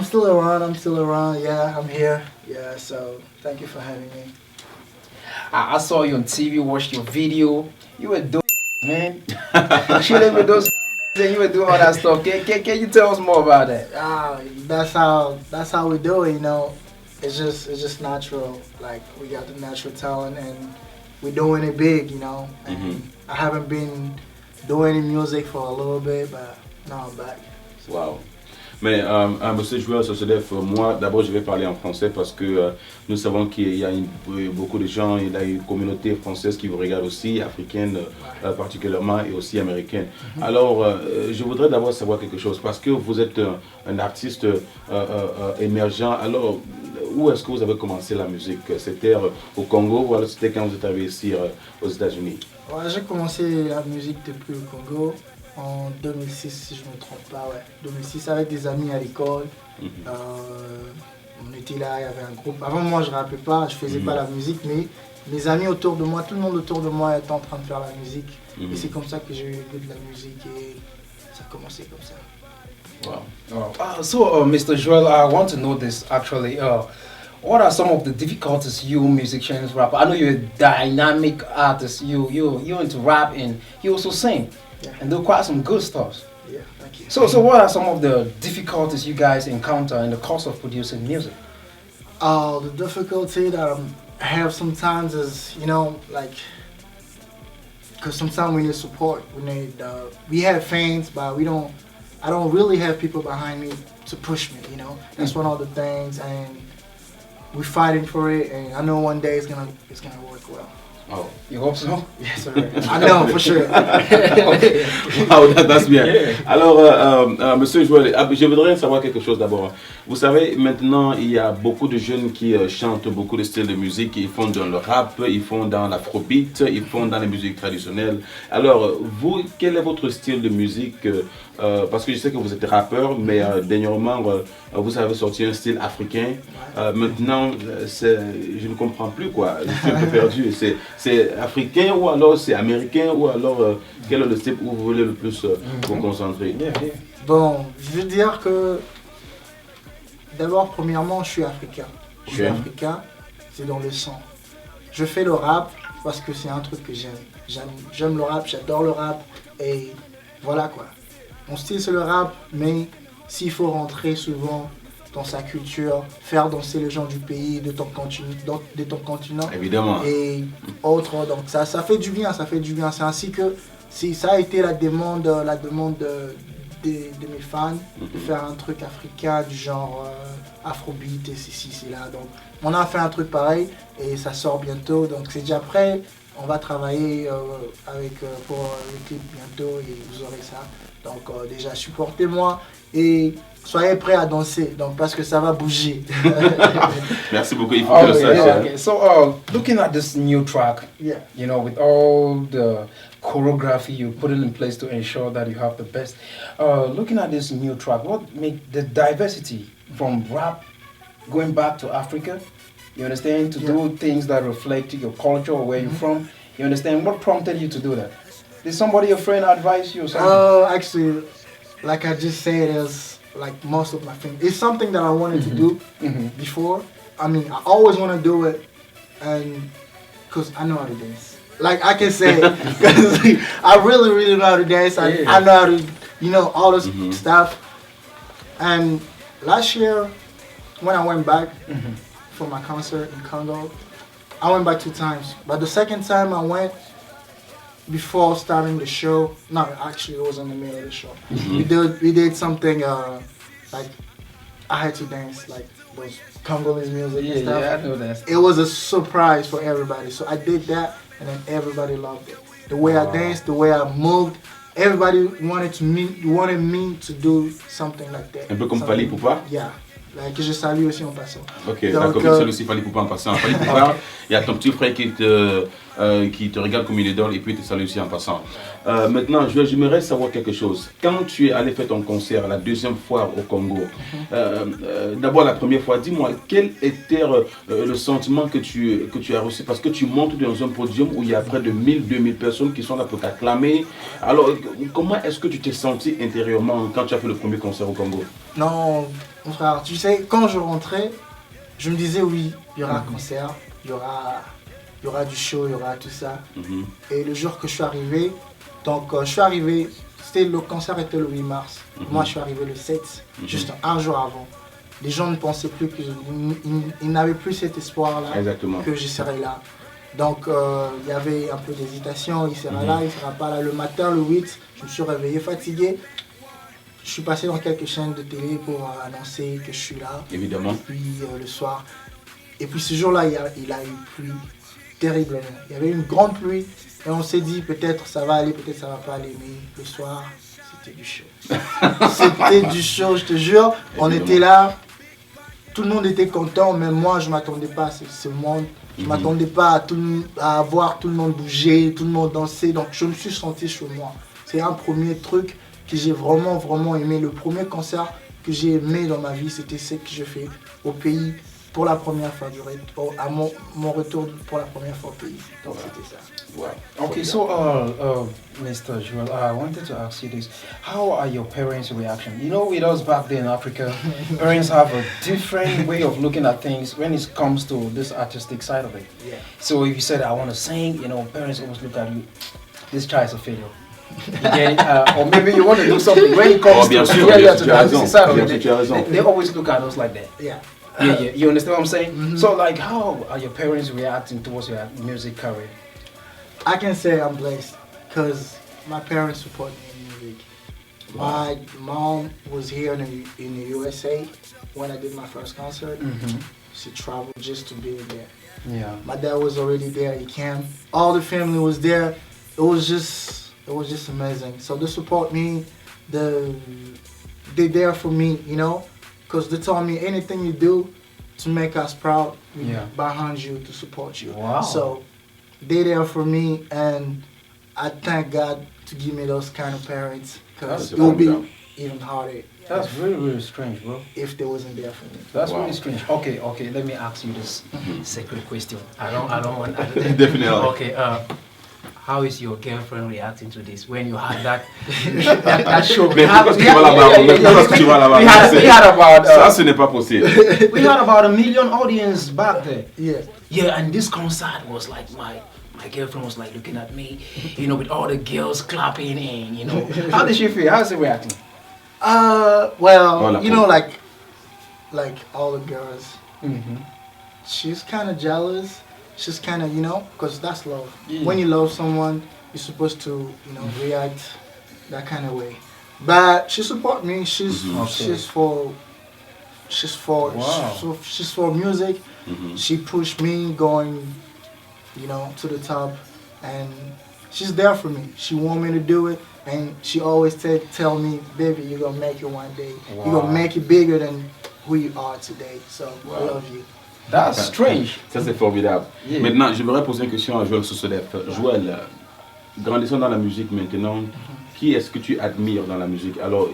I'm still around. I'm still around. Yeah, I'm here. Yeah, so thank you for having me. I saw you on TV, watched your video. You were doing, man. Chilling with those and you were doing all that stuff. Can you tell us more about that? That's how we do it. You know, it's just natural. Like we got the natural talent, and we're doing it big. You know, and I haven't been doing music for a little bit, but now I'm back. Wow. Mais Monsieur Joël Sosodef, moi d'abord je vais parler en français parce que nous savons qu'il y a beaucoup de gens, il y a une communauté française qui vous regarde aussi, africaine particulièrement et aussi américaine. Alors je voudrais d'abord savoir quelque chose parce que vous êtes un artiste émergent. Alors où est-ce que vous avez commencé la musique? C'était au Congo ou alors c'était quand vous êtes arrivé ici aux États-Unis? Ouais, j'ai commencé la musique depuis le Congo en 2006, si je ne me trompe pas. Ouais. 2006 avec des amis à l'école. On était là, il y avait un groupe. Avant moi, je ne rappelais pas, je ne faisais pas la musique, mais mes amis autour de moi, tout le monde autour de moi était en train de faire la musique. Et c'est comme ça que j'ai eu le goût de la musique et ça a commencé comme ça. Wow. So, Mr. Joel, I want to know this actually. What are some of the difficulties you musicians rap? I know you're a dynamic artist. You into rap and you also sing, and do quite some good stuff. Yeah, thank you. So what are some of the difficulties you guys encounter in the course of producing music? The difficulty that I have sometimes is, you know, like, because sometimes we need support. We have fans, but I don't really have people behind me to push me. You know, that's one of the things, and we're fighting for it, and I know one day it's gonna work well. Oh, you hope so? Yes, sir. I know for sure. Wow, that's bien. Yeah. Alors, Monsieur Joël, je voudrais savoir quelque chose d'abord. Vous savez, maintenant, il y a beaucoup de jeunes qui chantent beaucoup de styles de musique. Ils font dans le rap, ils font dans l'afrobeat, ils font dans les musiques traditionnelles. Alors, vous, quel est votre style de musique? Parce que je sais que vous êtes rappeur, mais dernièrement, vous avez sorti un style africain. Maintenant, je ne comprends plus quoi. Je suis un peu perdu. C'est africain ou alors c'est américain ou alors quel est le style où vous voulez le plus vous concentrer? Bon, je veux dire que d'abord, premièrement, je suis africain. Je suis africain, c'est dans le sang. Je fais le rap parce que c'est un truc que j'aime. J'aime le rap, j'adore le rap et voilà quoi. Mon style c'est le rap, mais s'il faut rentrer souvent dans sa culture, faire danser les gens du pays, de ton continent, évidemment, et autres, donc ça fait du bien, ça fait du bien. C'est ainsi que ça a été la demande de mes fans de faire un truc africain du genre afrobeat et c'est là. Donc on a fait un truc pareil et ça sort bientôt, donc c'est déjà prêt. On va travailler pour le clip bientôt et vous aurez ça. Donc déjà supportez-moi et soyez prêts à danser, donc parce que ça va bouger. Merci beaucoup. Il faut que le sache. Okay. So looking at this new track, you know, with all the choreography you put it in place to ensure that you have the best. Looking at this new track, what made the diversity from rap going back to Africa? You understand? To do things that reflect your culture or where you're from. You understand? What prompted you to do that? Did somebody, a friend, advise you or something? Actually, like I just said, it's like most of my friends. It's something that I wanted to do before. I mean, I always want to do it, and because I know how to dance. Like I can say, because I really know how to dance. I know how to, you know, all this stuff. And last year, when I went back for my concert in Congo, I went back 2 times. But the second time I went, before starting the show, no, actually it was in the middle of the show. We did something like I had to dance like those Congolese music and stuff. Yeah, I know that. It was a surprise for everybody. So I did that and then everybody loved it. The way I danced, the way I moved, everybody wanted me to do something like that. Un peu comme Fally Ipupa? Yeah. Like, que je salue aussi en passant. Ok, d'accord, comme ça aussi Fally Ipupa en passant. Fally Ipupa, il y a ton petit frère qui te regarde comme une idole et puis te salue aussi en passant. Maintenant, j'aimerais savoir quelque chose. Quand tu es allé faire ton concert la deuxième fois au Congo, d'abord la première fois, dis-moi, quel était le sentiment que tu as reçu? Parce que tu montes dans un podium où il y a près de 1000-2000 personnes qui sont là pour t'acclamer. Alors, comment est-ce que tu t'es senti intérieurement quand tu as fait le premier concert au Congo? Non, mon frère, tu sais, quand je rentrais, je me disais oui, il y aura un concert, il y aura du show, il y aura tout ça. Et le jour que je suis arrivé, donc je suis arrivé, le concert était le 8 mars. Moi, je suis arrivé le 7, juste un jour avant. Les gens ne pensaient plus ils n'avaient plus cet espoir-là que je serais là. Donc, il y avait un peu d'hésitation, il sera là, il sera pas là. Le matin, le 8, je me suis réveillé fatigué. Je suis passé dans quelques chaînes de télé pour annoncer que je suis là. Évidemment. Et puis le soir. Et puis ce jour-là, il a eu pluie terriblement. Il y avait une grande pluie et on s'est dit peut-être ça va aller, peut-être ça va pas aller. Mais le soir, c'était du show. C'était du show, je te jure. On était là, tout le monde était content, même moi je m'attendais pas à ce monde. Je m'attendais pas à voir tout le monde bouger, tout le monde danser. Donc je me suis senti chez moi. C'est un premier truc que j'ai vraiment aimé. Le premier concert que j'ai aimé dans ma vie, c'était ce que je fais au pays pour la première fois, à mon retour pour la première fois au pays. Donc c'était ça. Wow. Okay, so Mr. Joel, I wanted to ask you this. How are your parents' reaction? You know, with us back there in Africa, parents have a different way of looking at things when it comes to this artistic side of it. Yeah. So if you said, I want to sing, you know, parents always look at you, this child is a failure. You get it? Or maybe you want to do something when it comes to the artistic side of it. They always look at us like that. Yeah. Yeah, you understand what I'm saying? So like, how are your parents reacting towards your music career? I can say I'm blessed because my parents support me in music. My mom was here in the USA when I did my first concert. She traveled just to be there. Yeah. My dad was already there. He came. All the family was there. It was just amazing. So they support me. They're there for me, you know, because they told me anything you do to make us proud, we're behind you to support you. Wow. So they're there for me, and I thank God to give me those kind of parents, because it would be even harder. That's really strange, bro. If they wasn't there for me. That's really strange. Okay, let me ask you this secret question. I don't want. Definitely. Okay. How is your girlfriend reacting to this when you had that show? We had about. Ça, ce n'est pas possible. We had about 1 million audience back there. Yeah. Yeah, and this concert was like my girlfriend was like looking at me, you know, with all the girls clapping and you know. How did she feel? How's she reacting? Well, you know, like all the girls. She's kind of jealous. She's kind of, you know, because that's love. Yeah. When you love someone, you're supposed to, you know, react that kind of way. But she support me. She's for music. She pushed me going, you know, to the top, and she's there for me. She want me to do it, and she always tell me, baby, you're gonna make it one day. Wow. You're gonna make it bigger than who you are today. So I love you. That's strange. Ça c'est formidable. Yeah. Maintenant, je voudrais poser une question à Joel Sosodef. Joel, grandissant dans la musique maintenant, qui est-ce que tu admires dans la musique? Alors,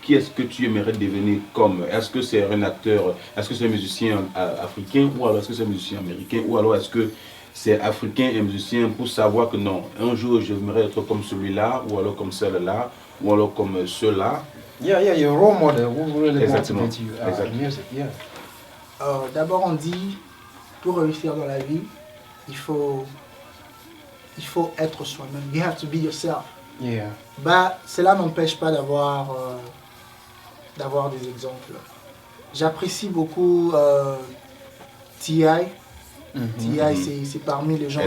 qui est-ce que tu aimerais devenir comme? Est-ce que c'est un acteur, est-ce que c'est un musicien africain, ou alors est-ce que c'est un musicien américain, ou alors est-ce que c'est africain et musicien pour savoir que non, un jour j'aimerais être comme celui-là, ou alors comme celle-là, ou alors comme ceux-là? Yeah, your role model who really motivate you in music, yeah. D'abord on dit, pour réussir dans la vie, il faut être soi-même. You have to be yourself. Yeah. Bah, cela n'empêche pas d'avoir des exemples. J'apprécie beaucoup T.I. T.I. c'est parmi les gens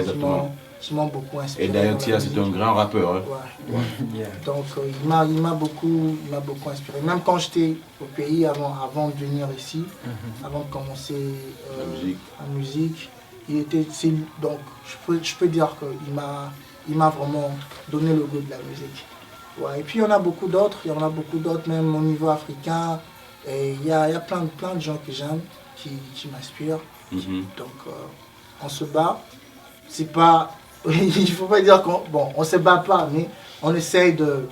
qui m'ont beaucoup inspiré. Et d'ailleurs T.I. c'est un grand rappeur. Hein. Ouais. Yeah. Donc il m'a beaucoup inspiré. Même quand j'étais au pays avant de venir ici, avant de commencer la musique, donc je peux dire qu'il m'a vraiment donné le goût de la musique. Ouais. Et puis il y en a beaucoup d'autres, même au niveau africain. Et il y a plein de gens que j'aime, qui m'inspirent. Donc on se bat. C'est pas, il faut pas dire on se bat pas, mais on essaye de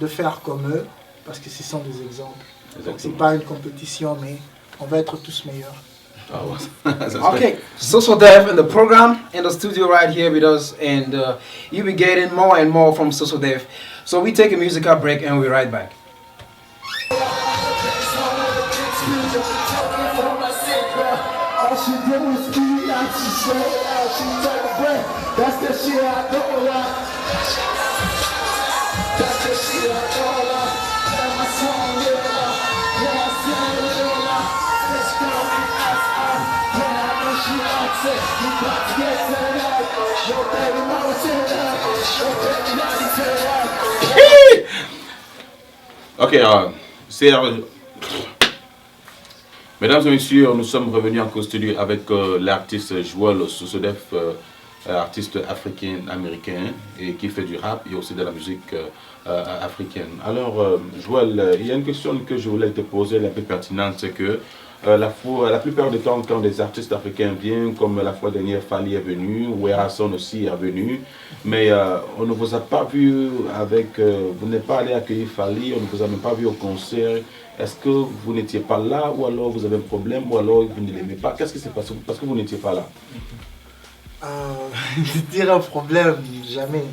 faire comme eux, parce que ce sont des exemples. Exactement. Donc c'est pas une compétition, mais on va être tous meilleurs. Okay, Sosodef in the program, in the studio right here with us, and you'll be getting more and more from Sosodef. So we take a musical break and we're right back. All she did was speed out, she said out, she took a breath. That's the shit I don't like. That's the shit I don't like. And my song live up. Yeah, I sing live up. Let's go and ask her. When I know she likes it, you got to get turned up. Your baby mama turned up. Your baby daddy turned up. Ok, c'est... Mesdames et messieurs, nous sommes revenus en studio avec l'artiste Joël Sosodef, artiste africain-américain et qui fait du rap et aussi de la musique africaine. Alors, Joël, il y a une question que je voulais te poser, la plus pertinente, c'est que la plupart du temps, quand des artistes africains viennent, comme la fois dernière, Fally est venu, Werason aussi est venu, mais on ne vous a pas vu avec, vous n'êtes pas allé accueillir Fally, on ne vous a même pas vu au concert. Est-ce que vous n'étiez pas là, ou alors vous avez un problème, ou alors vous ne l'aimez pas? Qu'est-ce qui s'est passé parce que vous n'étiez pas là? Dire un problème, jamais.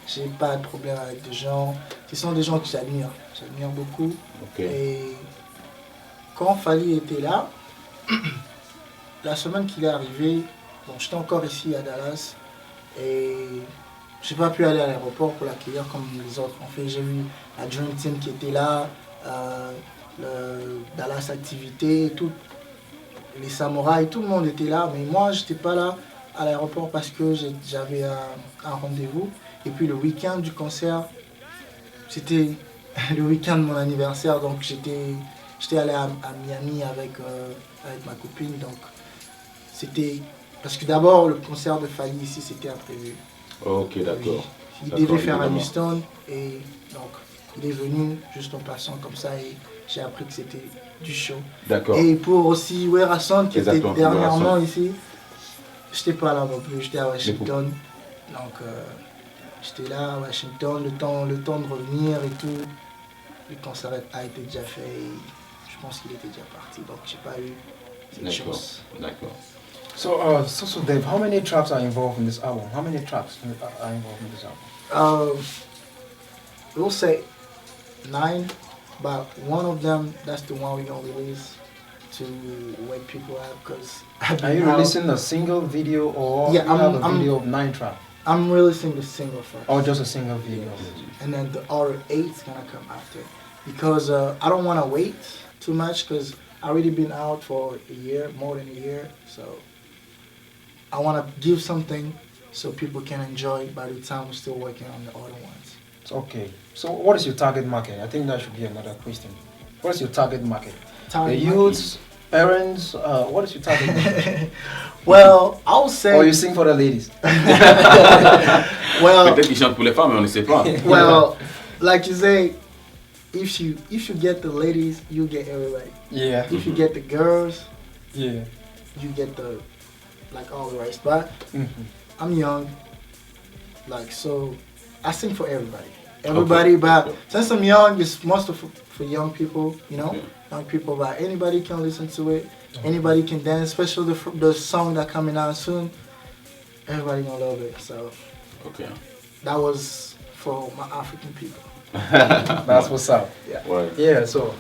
J'ai pas de problème avec des gens. Ce sont des gens que j'admire. J'admire beaucoup. Okay. Et quand Fally était là, la semaine qu'il est arrivé, bon, j'étais encore ici à Dallas et j'ai pas pu aller à l'aéroport pour l'accueillir comme les autres ont fait. J'ai vu la Dream Team qui était là, le Dallas Activité, tout, les samouraïs, tout le monde était là, mais moi j'étais pas là à l'aéroport parce que j'avais un rendez-vous. Et puis le week-end du concert, c'était le week-end de mon anniversaire, donc j'étais allé à Miami avec ma copine, donc c'était... Parce que d'abord, le concert de Fally ici, c'était imprévu. Ok, d'accord. Il devait faire à Houston, et donc il est venu juste en passant comme ça, et j'ai appris que c'était du show. D'accord. Et pour aussi Werason, qui était dernièrement Werason. ici, j'étais pas là non plus, j'étais à Washington. Donc j'étais là à Washington, le temps de revenir et tout. Le concert a été déjà fait et je pense qu'il était déjà parti, donc j'ai pas eu cette chance. D'accord. So Dave, how many tracks are involved in this album? How many tracks are involved in this album? We'll say 9, but one of them, that's the one we're gonna release to wake people up, because are you releasing a single video, or yeah, have a video of 9 tracks? I'm releasing the single first. Or just a single video? And then the other 8's gonna come after, because I don't want to wait too much, because I already been out for a year, more than a year, so I want to give something so people can enjoy by the time we're still working on the other ones. Okay, so what is your target market? I think that should be another question. What is your target market? The youths, parents, what is your target market? Well, I would say... Or you sing for the ladies? Well, peut-être qu'ils chantent pour les femmes, mais on ne sait pas. Well, like you say, if you get the ladies, you get everybody. Yeah. If you get the girls, yeah, you get the, like, all the rest. But I'm young, like, so I sing for everybody. Everybody, okay. But since I'm young, it's mostly for young people, you know, young people. But anybody can listen to it. Anybody can dance, especially the song that coming out soon. Everybody gonna love it. So, okay, that was for my African people. That's what's up. Yeah. Ouais. Yeah. So.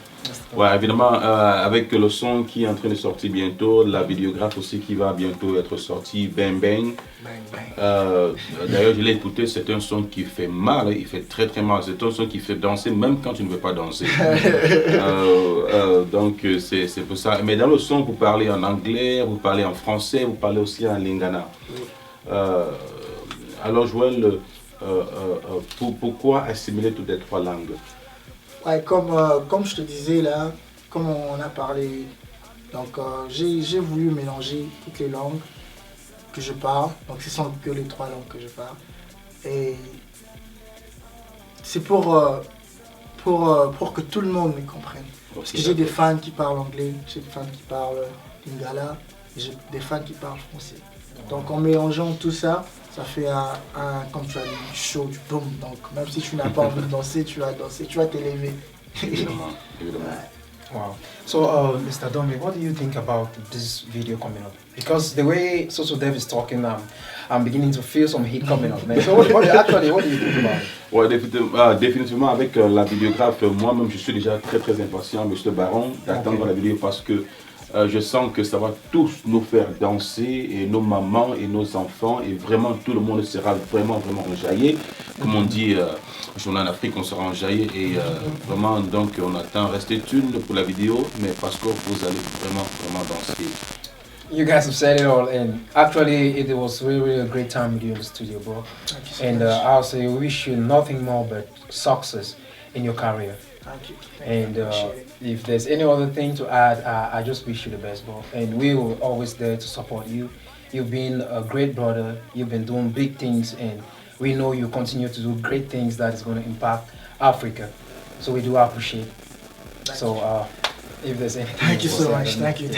Ouais, évidemment, avec le son qui est en train de sortir bientôt, la vidéographe aussi qui va bientôt être sortie, Bang Bang. Bang Bang. D'ailleurs, je l'ai écouté, c'est un son qui fait mal, il fait très très mal. C'est un son qui fait danser même quand tu ne veux pas danser. Donc c'est pour ça. Mais dans le son, vous parlez en anglais, vous parlez en français, vous parlez aussi en lingala. Alors Joël, pourquoi assimiler toutes les 3 langues? Ouais, comme je te disais là, comme on a parlé, donc j'ai voulu mélanger toutes les langues que je parle, donc ce sont que les 3 langues que je parle, et c'est pour que tout le monde me comprenne, parce que j'ai des fans qui parlent anglais, j'ai des fans qui parlent lingala, j'ai des fans qui parlent français, donc en mélangeant tout ça, ça fait comme tu as dit, du show, du boom. Donc même si tu n'as pas envie de danser, tu vas danser, tu vas t'élever. Évidemment, évidemment. Ouais. Wow. So, Mr. Dombe, what do you think about this video coming up? Because the way Soso Dev is talking, I'm beginning to feel some heat coming up, man. So, what do you think about it? Ouais, définitivement, avec la vidéographe, moi-même, je suis déjà très impatient, Monsieur Baron, d'attendre la vidéo parce que je sens que ça va tous nous faire danser, et nos mamans et nos enfants, et vraiment tout le monde sera vraiment enjaillé. Comme on dit, en Afrique, on sera enjaillé, et vraiment, donc on attend, restez tuned pour la vidéo, mais parce que vous allez vraiment danser. You guys have said it all, and actually it was really a great time with you in the studio, bro. Thank you so And much. I'll say wish you nothing more but success in your career. Thank you. And Appreciate it. if there's any other thing to add, I just wish you the best, bro. And we will always there to support you. You've been a great brother. You've been doing big things, and we know you continue to do great things that is going to impact Africa. So we do appreciate. So if there's anything. Thank you so much. Thank you.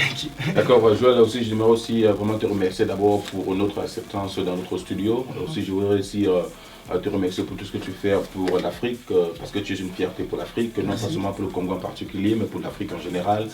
D'accord, Joël, aussi, j'aimerais aussi vraiment te remercier d'abord pour notre acceptance dans notre studio. Aussi, je voudrais aussi te remercier pour tout ce que tu fais pour l'Afrique, parce que tu es une fierté pour l'Afrique, non pas seulement pour le Congo en particulier, mais pour l'Afrique en général.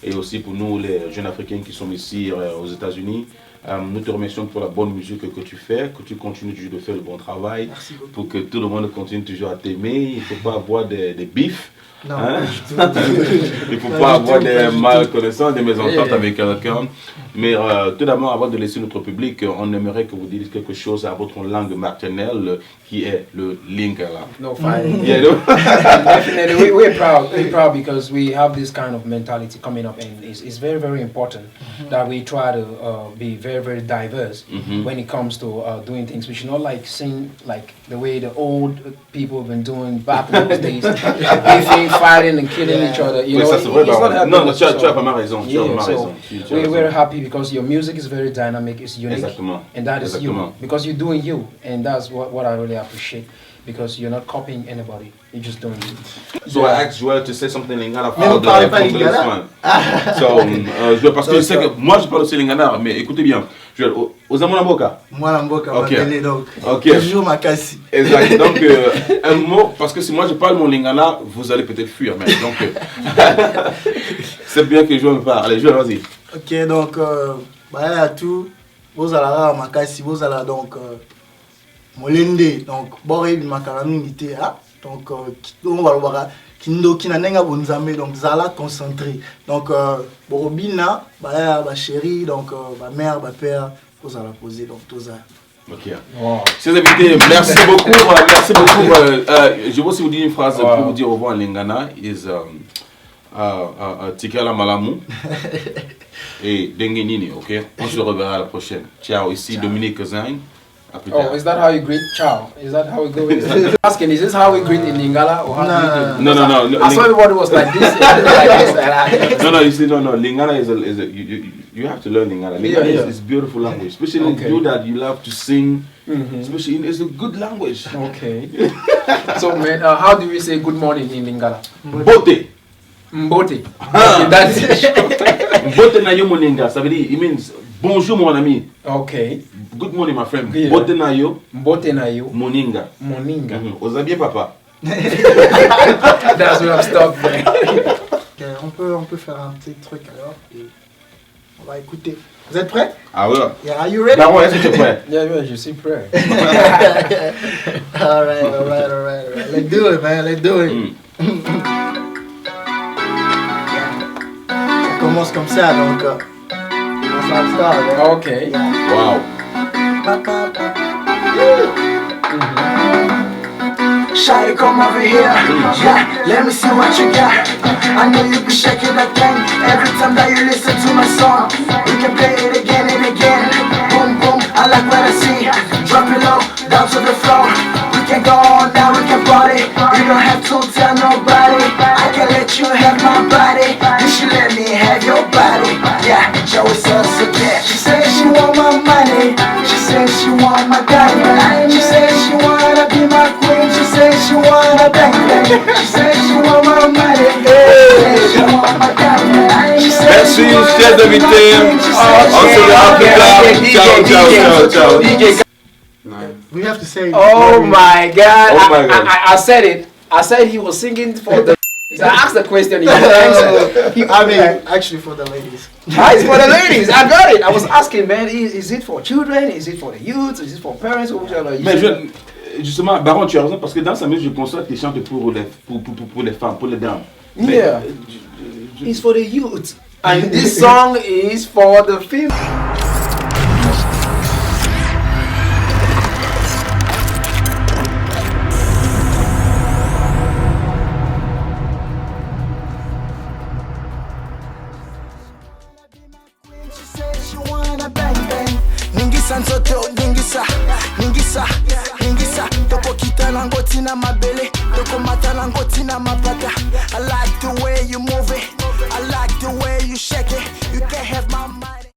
Et aussi pour nous, les jeunes Africains qui sont ici aux États-Unis. Nous te remercions pour la bonne musique que tu fais, que tu continues toujours de faire le bon travail, pour que tout le monde continue toujours à t'aimer. Il ne faut pas avoir des bifs. Non, hein? pas du tout. Il ne faut pas avoir des mal connaissances, des mésententes avec quelqu'un. Mais tout d'abord, avant de laisser notre public, on aimerait que vous disiez quelque chose à votre langue maternelle, qui est le Lingala. No, fine. Yeah, no? Definitely, we're proud. We're proud because we have this kind of mentality coming up, and it's very important that we try to be very diverse when it comes to doing things. We should not like sing like the way the old people have been doing back in those days, beefing, fighting, and killing each other. You know, ça, c'est vrai, it's not happening. non, tu as vraiment raison. Tu as vraiment raison. We're very happy because your music is very dynamic, it's unique, Exactement. and that is Exactement. you. Because you're doing you, and that's what I really appreciate. Because you're not copying anybody, you're just doing you. So I asked Joel to say something in Lingala. Mais vous parlez pas Lingala? So, Joel, parce que je sais que moi je parle aussi Lingala, mais écoutez bien, Joel, aux Amonamboka. Moi, Namboka, Ok. donc. Ok. Toujours ma cassie. Exact. Donc, un mot, parce que si moi je parle mon Lingala, vous allez peut-être fuir. Mais, donc, c'est bien que Joel parle. Allez, Joel, vas-y. Ok, donc, bah, à tout, vous allez ma cassie, vous allez donc. Molende, donc, Boré, Makarami, n'était là. Donc, on va le voir. Kindo, Kinanenga, Bonzame, donc, Zala concentré. Donc, Borobina, bah, chérie, donc, ma mère, ma père, vous allez poser, donc, tout ça. Ok. Wow. Chers invités, merci beaucoup. Merci beaucoup. Je vais aussi vous dire une phrase pour vous dire au revoir en Lingana. Tikala Malamu et Dengenini, ok? On se reverra à la prochaine. Ciao, ici Dominique Zang. Oh, is that how you greet? Ciao. Is that how we go? Asking, is this how we greet in Lingala or how do we do it? No. I saw everybody was like this. No. You see, no. Lingala is a you have to learn Lingala. Lingala is a beautiful language, especially you that you love to sing. Especially, it's a good language. Okay. So, man, how do we say good morning in Lingala? Mbote. Mbote. Okay, that's it. Mbote na yo moninga. Ça veut dire, it means bonjour mon ami. Okay. Good morning, my friend. Yeah. Mbote na yo. Mbote na yo. Moninga. Moninga. Osa bien, papa. That's where I'm stuck, man. Okay, on peut faire un petit truc alors. Et on va écouter. Vous êtes prêts? Ah ouais. Yeah, are you ready? Baron, est-ce que tu es prêt? Yeah, je suis prêt. Alright. Let's do it, man. Let's do it. Ça commence comme ça, donc. That's how it starts, right? Okay. Wow. Shawty, come over here, yeah, let me see what you got. I know you be shaking that thing every time that you listen to my song. We can play it again and again. Boom, boom, I like what I see. Drop it low, down to the floor. We can go on now, we can party. You don't have to tell nobody. I can let you have my body. You should let me have your body. Yeah, show us again. She says she want my money. She says she want my diamond. She says she wanna be my queen. She says she wanna bang bang. She says she want my money. She says she want my diamond. She says Merci, chers invités. On se verra plus tard. Ciao. We have to say. Oh my God. Oh my God. I said it. I said he was singing for the So I asked the question, he didn't answer. I mean, actually for the ladies. It's for the ladies. I got it. I was asking, man, is it for children? Is it for the youth? Is it for parents? Mais justement, Baron, tu as raison, parce que dans sa musique, je constate qu'il chante pour les femmes, pour les dames. Yeah. It's for the youth. And this song is for the female. Ningisa, toko kita langoti na mabele, toko mata langoti na mapata.